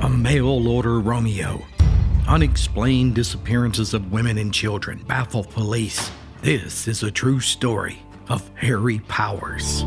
a mail-order Romeo. Unexplained disappearances of women and children baffle police. This is a true story of Harry Powers.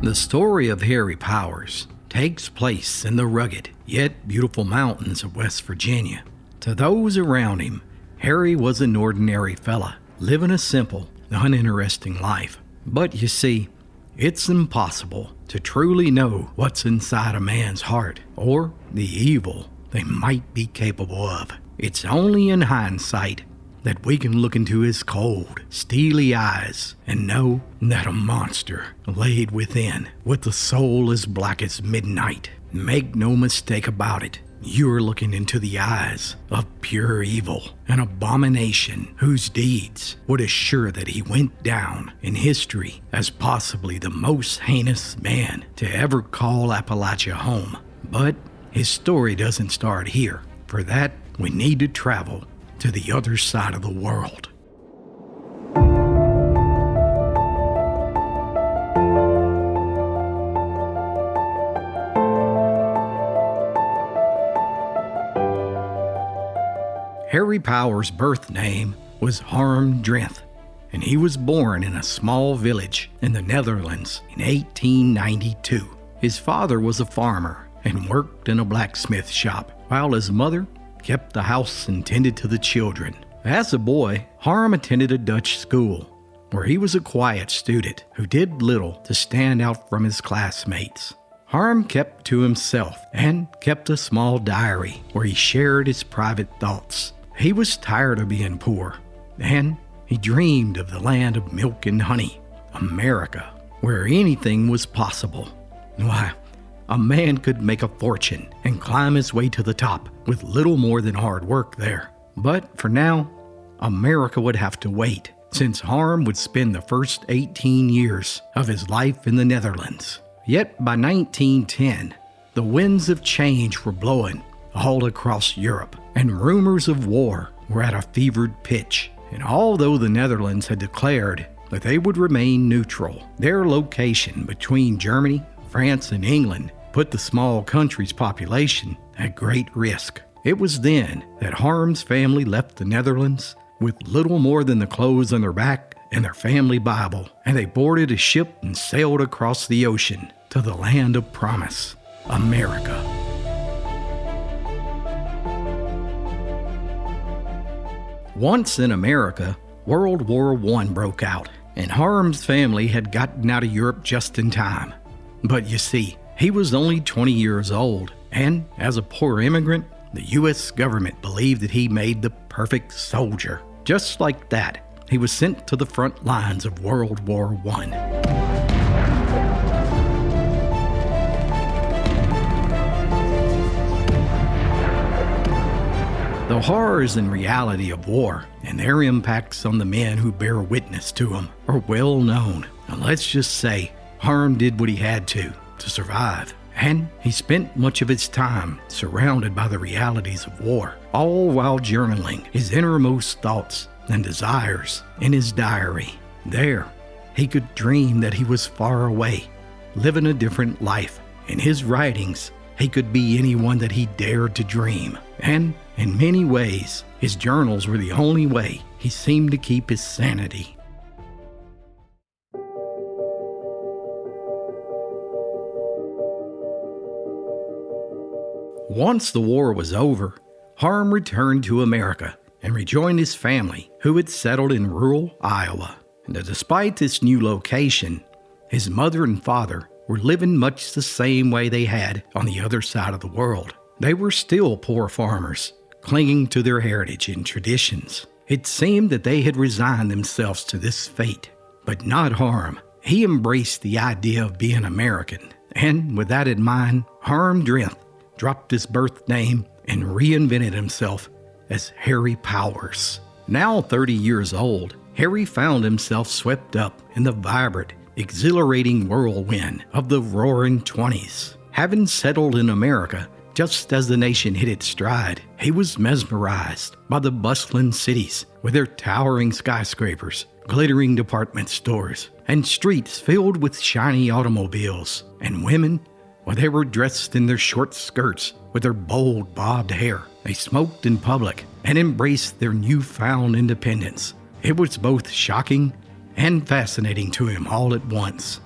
The story of Harry Powers takes place in the rugged yet beautiful mountains of West Virginia. To those around him, Harry was an ordinary fella, living a simple, uninteresting life. But you see, it's impossible to truly know what's inside a man's heart or the evil they might be capable of. It's only in hindsight that we can look into his cold, steely eyes and know that a monster laid within with a soul as black as midnight. Make no mistake about it, you're looking into the eyes of pure evil, an abomination whose deeds would assure that he went down in history as possibly the most heinous man to ever call Appalachia home. But his story doesn't start here. For that, we need to travel to the other side of the world. Harry Powers' birth name was Harm Drenthe, and he was born in a small village in the Netherlands in 1892. His father was a farmer and worked in a blacksmith shop, while his mother kept the house and tended to the children. As a boy, Harm attended a Dutch school, where he was a quiet student who did little to stand out from his classmates. Harm kept to himself and kept a small diary where he shared his private thoughts. He was tired of being poor, and he dreamed of the land of milk and honey, America, where anything was possible. Why, a man could make a fortune and climb his way to the top with little more than hard work there. But for now, America would have to wait, since Harm would spend the first 18 years of his life in the Netherlands. Yet by 1910, the winds of change were blowing all across Europe, and rumors of war were at a fevered pitch. And although the Netherlands had declared that they would remain neutral, their location between Germany, France, and England put the small country's population at great risk. It was then that Harm's family left the Netherlands with little more than the clothes on their back and their family Bible, and they boarded a ship and sailed across the ocean to the land of promise, America. Once in America, World War I broke out, and Harm's family had gotten out of Europe just in time. But you see, he was only 20 years old, and as a poor immigrant, the U.S. government believed that he made the perfect soldier. Just like that, he was sent to the front lines of World War I. The horrors and reality of war and their impacts on the men who bear witness to them are well known. And let's just say, Harm did what he had to survive. And he spent much of his time surrounded by the realities of war, all while journaling his innermost thoughts and desires in his diary. There, he could dream that he was far away, living a different life. In his writings, he could be anyone that he dared to dream. And in many ways, his journals were the only way he seemed to keep his sanity. Once the war was over, Harm returned to America and rejoined his family, who had settled in rural Iowa. And despite this new location, his mother and father were living much the same way they had on the other side of the world. They were still poor farmers, clinging to their heritage and traditions. It seemed that they had resigned themselves to this fate, but not Harm. He embraced the idea of being American, and with that in mind, Harm Drenthe dropped his birth name and reinvented himself as Harry Powers. Now 30 years old, Harry found himself swept up in the vibrant, exhilarating whirlwind of the roaring 20s. Having settled in America Just as the nation hit its stride, he was mesmerized by the bustling cities with their towering skyscrapers, glittering department stores, and streets filled with shiny automobiles, and women, well, they were dressed in their short skirts with their bold bobbed hair. They smoked in public and embraced their newfound independence. It was both shocking and fascinating to him all at once.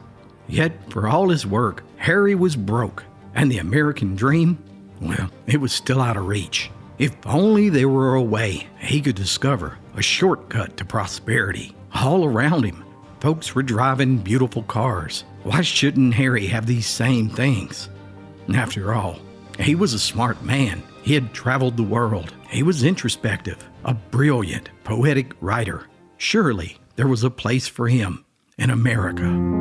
Yet, for all his work, Harry was broke, and the American dream, well, it was still out of reach. If only there were a way he could discover a shortcut to prosperity. All around him, folks were driving beautiful cars. Why shouldn't Harry have these same things? After all, he was a smart man. He had traveled the world. He was introspective, a brilliant, poetic writer. Surely there was a place for him in America.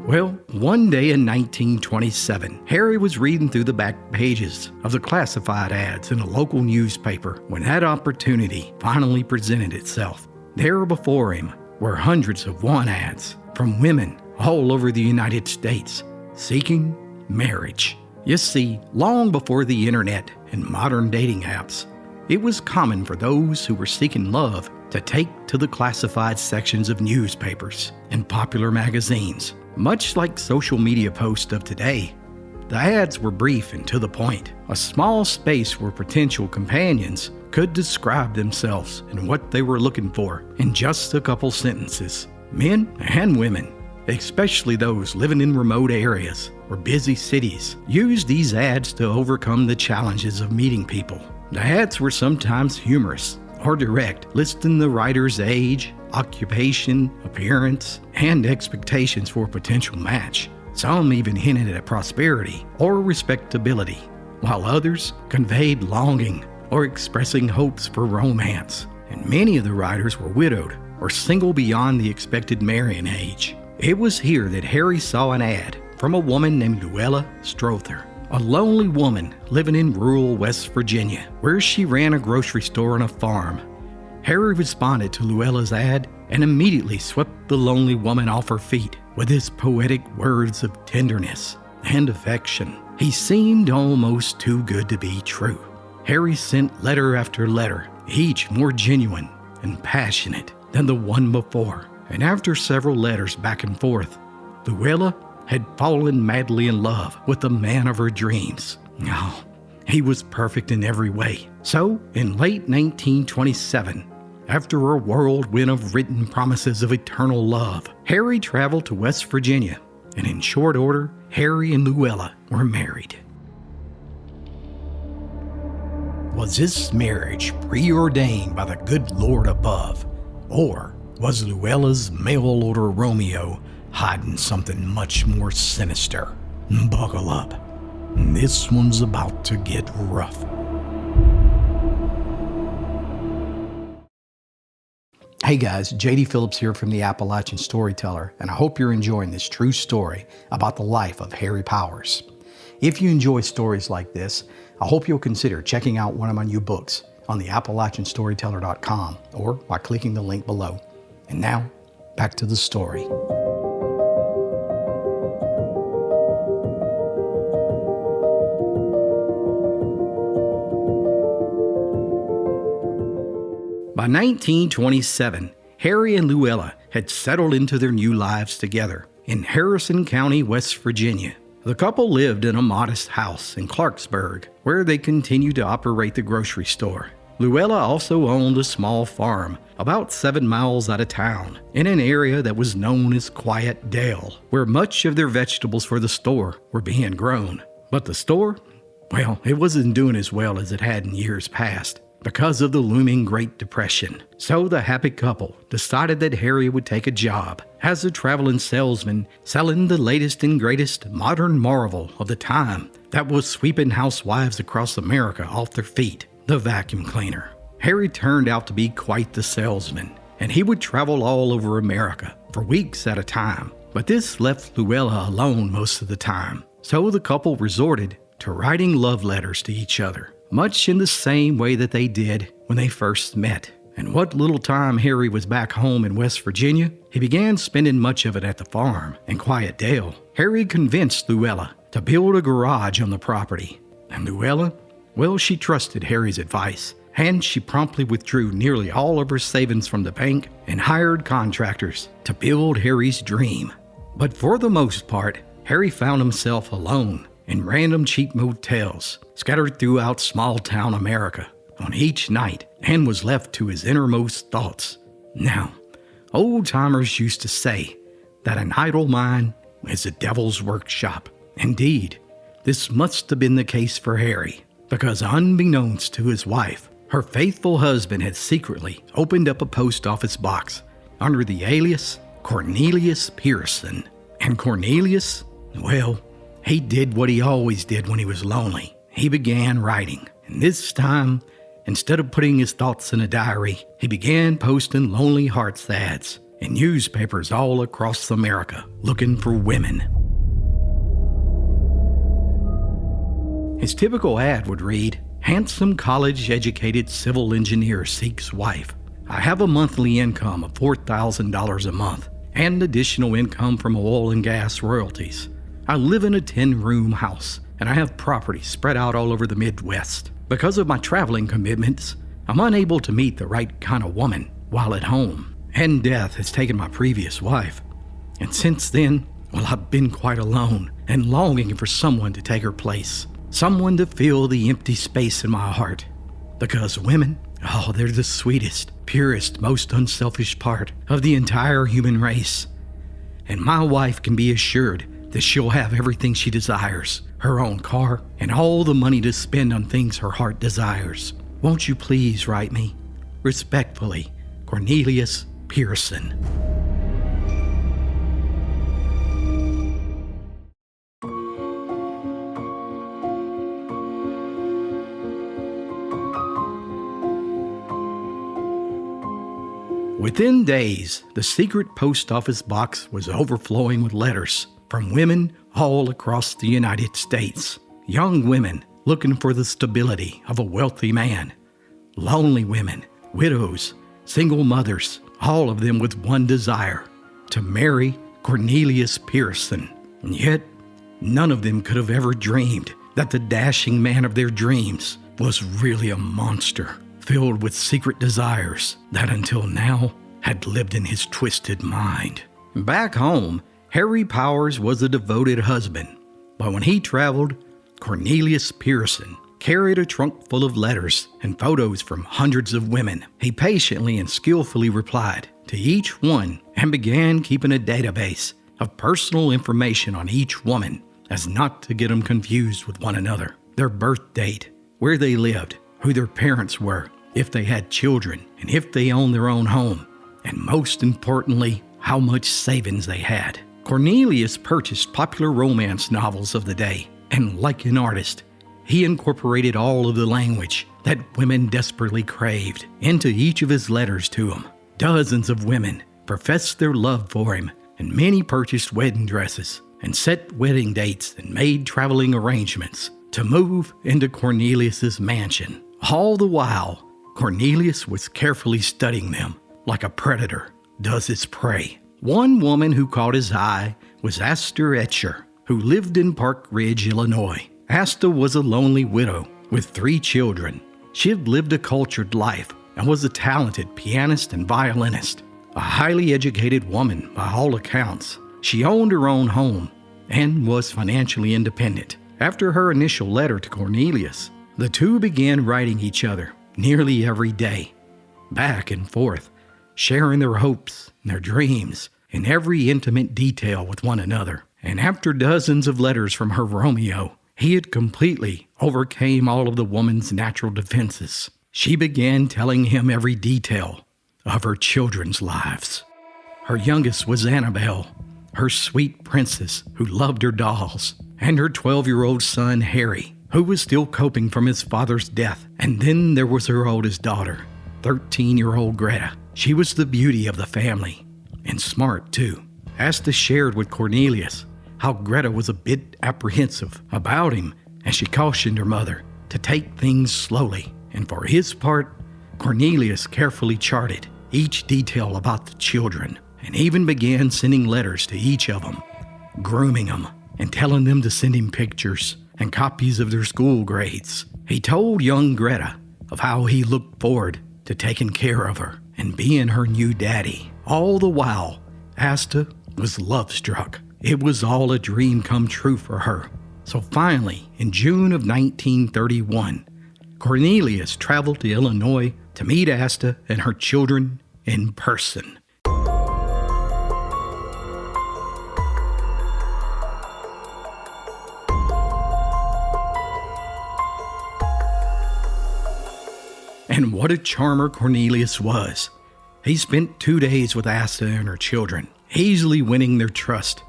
Well, one day in 1927, Harry was reading through the back pages of the classified ads in a local newspaper when that opportunity finally presented itself. There before him were hundreds of want ads from women all over the United States seeking marriage. You see, long before the internet and modern dating apps, it was common for those who were seeking love to take to the classified sections of newspapers and popular magazines. Much like social media posts of today, the ads were brief and to the point, a small space where potential companions could describe themselves and what they were looking for in just a couple sentences. Men and women, especially those living in remote areas or busy cities, used these ads to overcome the challenges of meeting people. The ads were sometimes humorous or direct, listing the writer's age, occupation, appearance, and expectations for a potential match. Some even hinted at prosperity or respectability, while others conveyed longing or expressing hopes for romance. And many of the writers were widowed or single beyond the expected marrying age. It was here that Harry saw an ad from a woman named Luella Strother, a lonely woman living in rural West Virginia, where she ran a grocery store on a farm. Harry responded to Luella's ad and immediately swept the lonely woman off her feet with his poetic words of tenderness and affection. He seemed almost too good to be true. Harry sent letter after letter, each more genuine and passionate than the one before. And after several letters back and forth, Luella had fallen madly in love with the man of her dreams. Oh, he was perfect in every way. So, in late 1927, after a whirlwind of written promises of eternal love, Harry traveled to West Virginia, and in short order, Harry and Luella were married. Was this marriage preordained by the good Lord above, or was Luella's mail-order Romeo hiding something much more sinister? Buckle up. This one's about to get rough. Hey guys, JD Phillips here from the Appalachian Storyteller, and I hope you're enjoying this true story about the life of Harry Powers. If you enjoy stories like this, I hope you'll consider checking out one of my new books on the appalachianstoryteller.com or by clicking the link below. And now, back to the story. By 1927, Harry and Luella had settled into their new lives together in Harrison County, West Virginia. The couple lived in a modest house in Clarksburg, where they continued to operate the grocery store. Luella also owned a small farm about 7 miles out of town in an area that was known as Quiet Dale, where much of their vegetables for the store were being grown. But the store, well, it wasn't doing as well as it had in years past because of the looming Great Depression. So the happy couple decided that Harry would take a job as a traveling salesman selling the latest and greatest modern marvel of the time that was sweeping housewives across America off their feet, the vacuum cleaner. Harry turned out to be quite the salesman, and he would travel all over America for weeks at a time. But this left Luella alone most of the time, so the couple resorted to writing love letters to each other, much in the same way that they did when they first met. And what little time Harry was back home in West Virginia, he began spending much of it at the farm in Quiet Dale. Harry convinced Luella to build a garage on the property. And Luella, well, she trusted Harry's advice, and she promptly withdrew nearly all of her savings from the bank and hired contractors to build Harry's dream. But for the most part, Harry found himself alone in random cheap motels scattered throughout small-town America on each night, and was left to his innermost thoughts. Now, old-timers used to say that an idle mind is a devil's workshop. Indeed, this must have been the case for Harry, because unbeknownst to his wife, her faithful husband had secretly opened up a post office box under the alias Cornelius Pearson. And Cornelius, well, he did what he always did when he was lonely. He began writing, and this time, instead of putting his thoughts in a diary, he began posting Lonely Hearts ads in newspapers all across America looking for women. His typical ad would read, "Handsome college-educated civil engineer seeks wife. I have a monthly income of $4,000 a month and additional income from oil and gas royalties. I live in a 10-room house and I have property spread out all over the Midwest. Because of my traveling commitments, I'm unable to meet the right kind of woman while at home, and death has taken my previous wife. And since then, well, I've been quite alone and longing for someone to take her place, someone to fill the empty space in my heart. Because women, oh, they're the sweetest, purest, most unselfish part of the entire human race. And my wife can be assured that she'll have everything she desires, her own car, and all the money to spend on things her heart desires. Won't you please write me? Respectfully, Cornelius Pearson." Within days, the secret post office box was overflowing with letters from women all across the United States. Young women looking for the stability of a wealthy man. Lonely women, widows, single mothers, all of them with one desire, to marry Cornelius Pearson. And yet, none of them could have ever dreamed that the dashing man of their dreams was really a monster, filled with secret desires that until now had lived in his twisted mind. Back home, Harry Powers was a devoted husband, but when he traveled, Cornelius Pearson carried a trunk full of letters and photos from hundreds of women. He patiently and skillfully replied to each one and began keeping a database of personal information on each woman as not to get them confused with one another. Their birth date, where they lived, who their parents were, if they had children, and if they owned their own home, and most importantly, how much savings they had. Cornelius purchased popular romance novels of the day, and like an artist, he incorporated all of the language that women desperately craved into each of his letters to them. Dozens of women professed their love for him, and many purchased wedding dresses and set wedding dates and made traveling arrangements to move into Cornelius's mansion. All the while, Cornelius was carefully studying them like a predator does its prey. One woman who caught his eye was Aster Etcher, who lived in Park Ridge, Illinois. Aster was a lonely widow with 3 children. She had lived a cultured life and was a talented pianist and violinist. A highly educated woman by all accounts. She owned her own home and was financially independent. After her initial letter to Cornelius, the two began writing each other nearly every day, back and forth, sharing their hopes and their dreams in every intimate detail with one another. And after dozens of letters from her Romeo, he had completely overcame all of the woman's natural defenses. She began telling him every detail of her children's lives. Her youngest was Annabelle, her sweet princess who loved her dolls, and her 12-year-old son, Harry, who was still coping from his father's death. And then there was her oldest daughter, 13-year-old Greta. She was the beauty of the family, and smart too. Asta shared with Cornelius how Greta was a bit apprehensive about him, and she cautioned her mother to take things slowly. And for his part, Cornelius carefully charted each detail about the children and even began sending letters to each of them, grooming them and telling them to send him pictures and copies of their school grades. He told young Greta of how he looked forward to taking care of her and being her new daddy. All the while, Aster was love-struck. It was all a dream come true for her. So finally, in June of 1931, Cornelius traveled to Illinois to meet Aster and her children in person. And what a charmer Cornelius was. He spent 2 days with Aster and her children, easily winning their trust.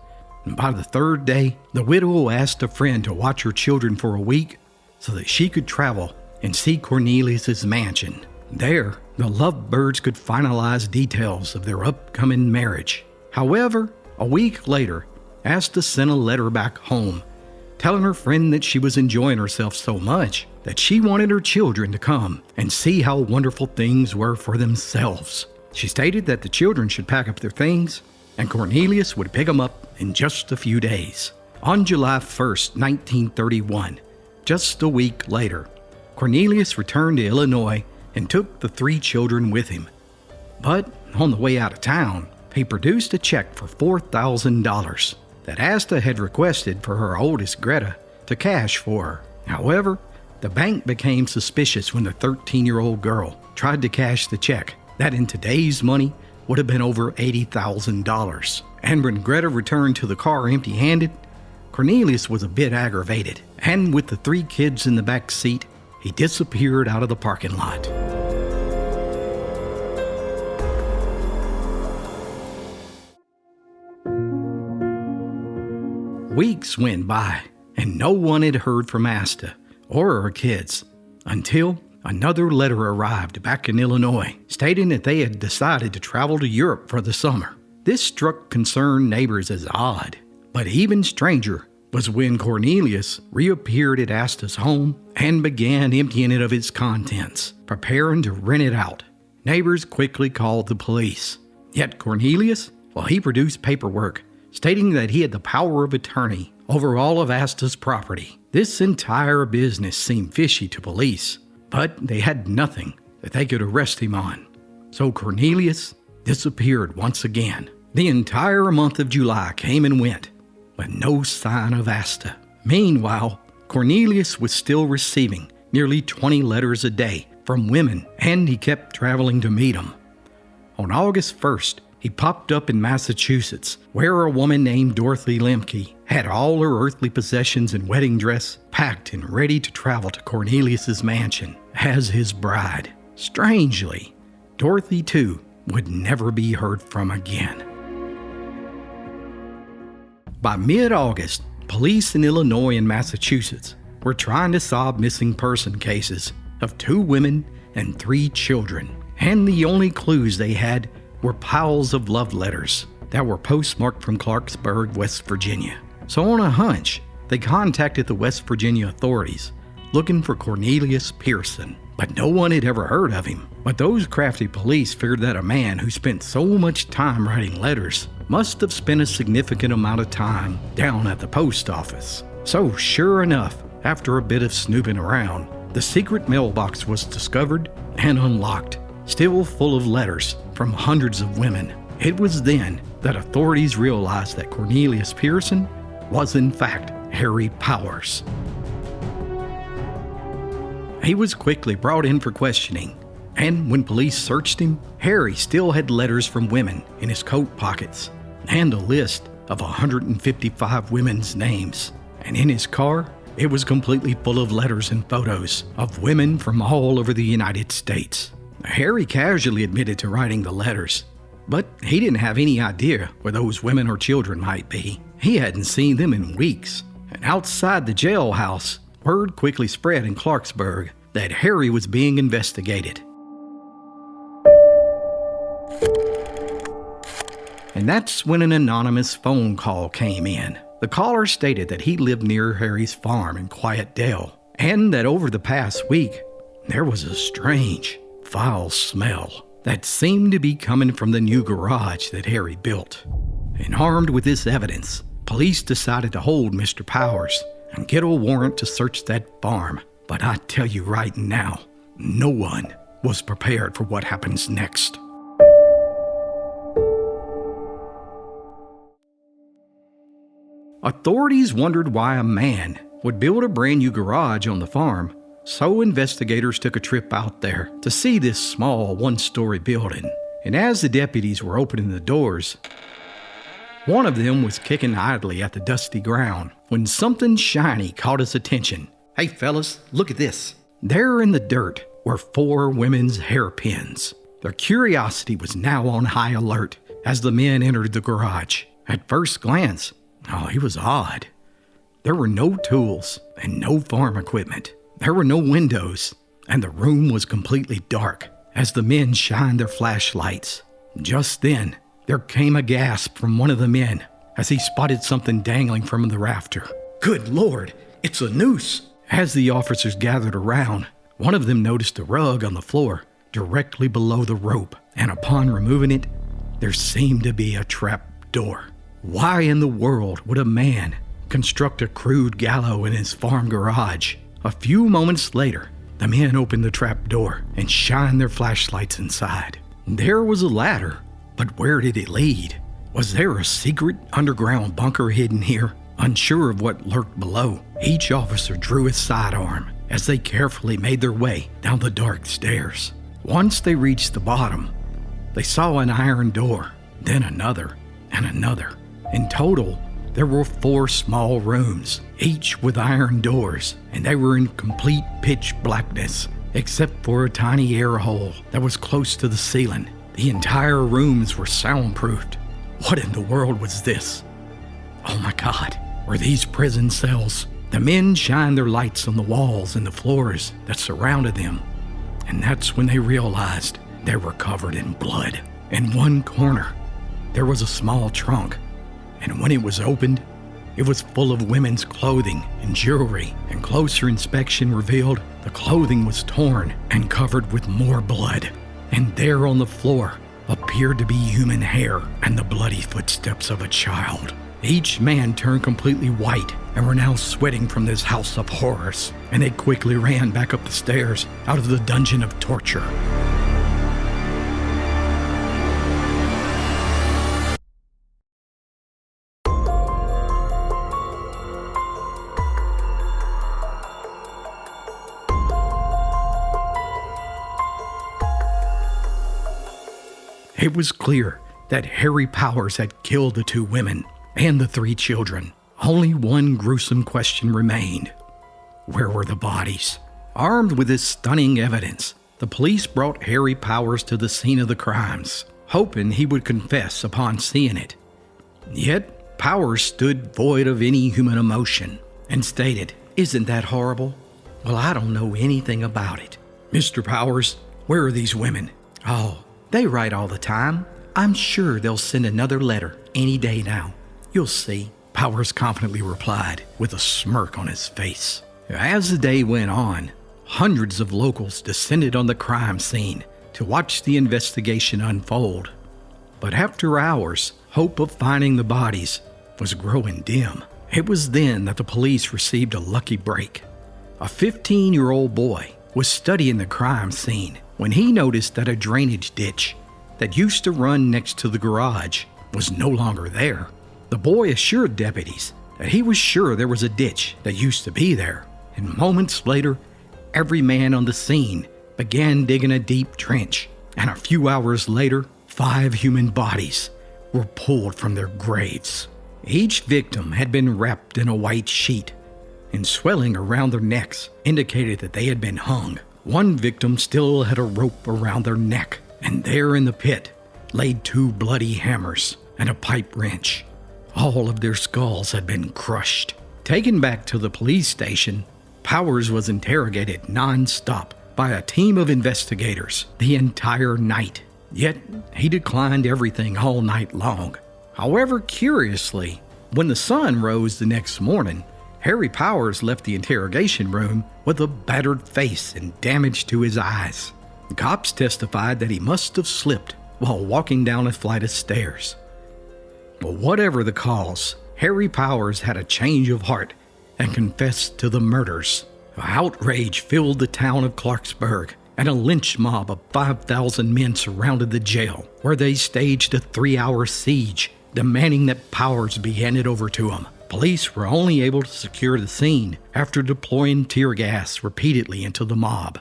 And by the third day, the widow asked a friend to watch her children for a week so that she could travel and see Cornelius's mansion. There, the lovebirds could finalize details of their upcoming marriage. However, a week later, Aster sent a letter back home, telling her friend that she was enjoying herself so much that she wanted her children to come and see how wonderful things were for themselves. She stated that the children should pack up their things and Cornelius would pick them up in just a few days. On July 1st, 1931, just a week later, Cornelius returned to Illinois and took the 3 children with him. But on the way out of town, he produced a check for $4,000 that Aster had requested for her oldest Greta to cash for her. However, the bank became suspicious when the 13-year-old girl tried to cash the check. That in today's money would have been over $80,000. And when Greta returned to the car empty-handed, Cornelius was a bit aggravated. And with the 3 kids in the back seat, he disappeared out of the parking lot. Weeks went by, and no one had heard from Aster or her kids until another letter arrived back in Illinois stating that they had decided to travel to Europe for the summer. This struck concerned neighbors as odd, but even stranger was when Cornelius reappeared at Aster's home and began emptying it of its contents, preparing to rent it out. Neighbors quickly called the police. Yet Cornelius, he produced paperwork stating that he had the power of attorney over all of Aster's property. This entire business seemed fishy to police, but they had nothing that they could arrest him on. So Cornelius disappeared once again. The entire month of July came and went, but no sign of Aster. Meanwhile, Cornelius was still receiving nearly 20 letters a day from women, and he kept traveling to meet them. On August 1st, he popped up in Massachusetts, where a woman named Dorothy Lemke had all her earthly possessions and wedding dress packed and ready to travel to Cornelius's mansion as his bride. Strangely, Dorothy, too, would never be heard from again. By mid-August, police in Illinois and Massachusetts were trying to solve missing person cases of 2 women and 3 children, and the only clues they had were piles of love letters that were postmarked from Clarksburg, West Virginia. So on a hunch, they contacted the West Virginia authorities looking for Cornelius Pearson, but no one had ever heard of him. But those crafty police figured that a man who spent so much time writing letters must have spent a significant amount of time down at the post office. So sure enough, after a bit of snooping around, the secret mailbox was discovered and unlocked, still full of letters from hundreds of women. It was then that authorities realized that Cornelius Pearson was in fact Harry Powers. He was quickly brought in for questioning, and when police searched him, Harry still had letters from women in his coat pockets and a list of 155 women's names. And in his car, it was completely full of letters and photos of women from all over the United States. Harry casually admitted to writing the letters, but he didn't have any idea where those women or children might be. He hadn't seen them in weeks. And outside the jailhouse, word quickly spread in Clarksburg that Harry was being investigated. And that's when an anonymous phone call came in. The caller stated that he lived near Harry's farm in Quiet Dale, and that over the past week, there was a strange, foul smell that seemed to be coming from the new garage that Harry built. And armed with this evidence, police decided to hold Mr. Powers and get a warrant to search that farm. But I tell you right now, no one was prepared for what happens next. Authorities wondered why a man would build a brand new garage on the farm, so investigators took a trip out there to see this small one-story building. And as the deputies were opening the doors, one of them was kicking idly at the dusty ground when something shiny caught his attention. "Hey fellas, look at this." There in the dirt were 4 women's hairpins. Their curiosity was now on high alert as the men entered the garage. At first glance, it was odd. There were no tools and no farm equipment. There were no windows, and the room was completely dark as the men shined their flashlights. Just then, there came a gasp from one of the men as he spotted something dangling from the rafter. "Good Lord, it's a noose!" As the officers gathered around, one of them noticed a rug on the floor directly below the rope, and upon removing it, there seemed to be a trap door. Why in the world would a man construct a crude gallows in his farm garage? A few moments later, the men opened the trap door and shined their flashlights inside. There was a ladder, but where did it lead? Was there a secret underground bunker hidden here? Unsure of what lurked below, each officer drew his sidearm as they carefully made their way down the dark stairs. Once they reached the bottom, they saw an iron door, then another and another. In total, there were 4 small rooms, each with iron doors, and they were in complete pitch blackness, except for a tiny air hole that was close to the ceiling. The entire rooms were soundproofed. What in the world was this? Oh my God, were these prison cells? The men shined their lights on the walls and the floors that surrounded them, and that's when they realized they were covered in blood. In one corner, there was a small trunk, and when it was opened, it was full of women's clothing and jewelry, and closer inspection revealed the clothing was torn and covered with more blood. And there on the floor appeared to be human hair and the bloody footsteps of a child. Each man turned completely white and were now sweating from this house of horrors, and they quickly ran back up the stairs out of the dungeon of torture. It was clear that Harry Powers had killed the 2 women and the 3 children. Only one gruesome question remained. Where were the bodies? Armed with this stunning evidence, the police brought Harry Powers to the scene of the crimes, hoping he would confess upon seeing it. Yet, Powers stood void of any human emotion and stated, "Isn't that horrible? Well, I don't know anything about it." "Mr. Powers, where are these women?" "Oh, they write all the time. I'm sure they'll send another letter any day now. You'll see," Powers confidently replied with a smirk on his face. As the day went on, hundreds of locals descended on the crime scene to watch the investigation unfold. But after hours, hope of finding the bodies was growing dim. It was then that the police received a lucky break. A 15-year-old boy was studying the crime scene when he noticed that a drainage ditch that used to run next to the garage was no longer there. The boy assured deputies that he was sure there was a ditch that used to be there, and moments later, every man on the scene began digging a deep trench, and a few hours later, 5 human bodies were pulled from their graves. Each victim had been wrapped in a white sheet, and swelling around their necks indicated that they had been hung. One victim still had a rope around their neck, and there in the pit lay 2 bloody hammers and a pipe wrench. All of their skulls had been crushed. Taken back to the police station, Powers was interrogated non-stop by a team of investigators the entire night. Yet, he declined everything all night long. However, curiously, when the sun rose the next morning, Harry Powers left the interrogation room with a battered face and damage to his eyes. The cops testified that he must have slipped while walking down a flight of stairs. But whatever the cause, Harry Powers had a change of heart and confessed to the murders. Outrage filled the town of Clarksburg, and a lynch mob of 5,000 men surrounded the jail, where they staged a 3-hour siege, demanding that Powers be handed over to them. Police were only able to secure the scene after deploying tear gas repeatedly into the mob.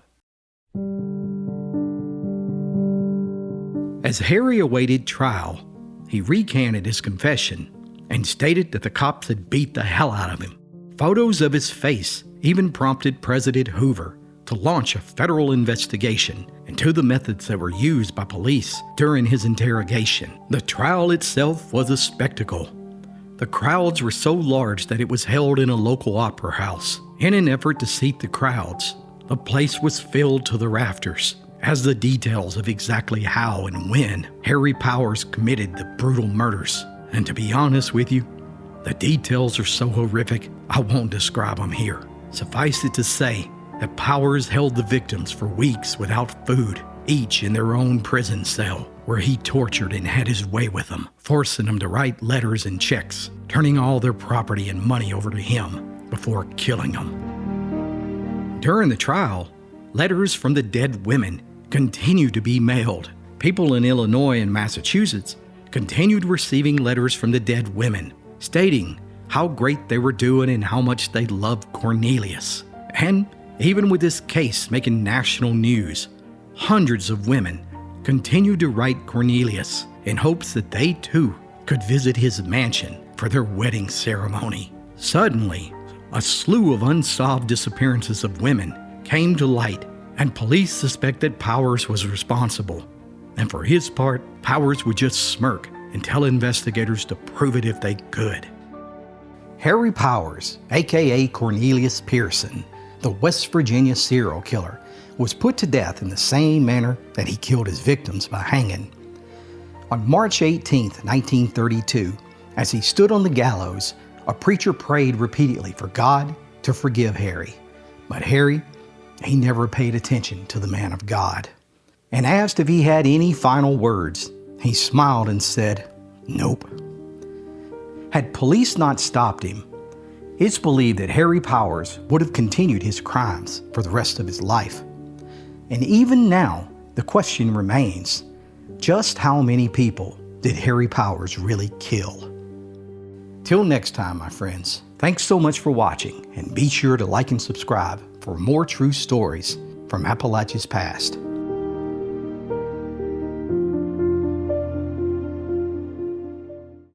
As Harry awaited trial, he recanted his confession and stated that the cops had beat the hell out of him. Photos of his face even prompted President Hoover to launch a federal investigation into the methods that were used by police during his interrogation. The trial itself was a spectacle. The crowds were so large that it was held in a local opera house. In an effort to seat the crowds, the place was filled to the rafters, as the details of exactly how and when Harry Powers committed the brutal murders. And to be honest with you, the details are so horrific, I won't describe them here. Suffice it to say that Powers held the victims for weeks without food, each in their own prison cell, where he tortured and had his way with them, forcing them to write letters and checks, turning all their property and money over to him before killing them. During the trial, letters from the dead women continued to be mailed. People in Illinois and Massachusetts continued receiving letters from the dead women, stating how great they were doing and how much they loved Cornelius. And even with this case making national news, hundreds of women continued to write Cornelius in hopes that they too could visit his mansion for their wedding ceremony. Suddenly, a slew of unsolved disappearances of women came to light, and police suspect that Powers was responsible. And for his part, Powers would just smirk and tell investigators to prove it if they could. Harry Powers, aka Cornelius Pearson, the West Virginia serial killer, was put to death in the same manner that he killed his victims, by hanging. On March 18, 1932, as he stood on the gallows, a preacher prayed repeatedly for God to forgive Harry. But Harry, he never paid attention to the man of God. And asked if he had any final words, he smiled and said, "Nope." Had police not stopped him, it's believed that Harry Powers would have continued his crimes for the rest of his life. And even now, the question remains, just how many people did Harry Powers really kill? Till next time, my friends, thanks so much for watching, and be sure to like and subscribe for more true stories from Appalachia's past.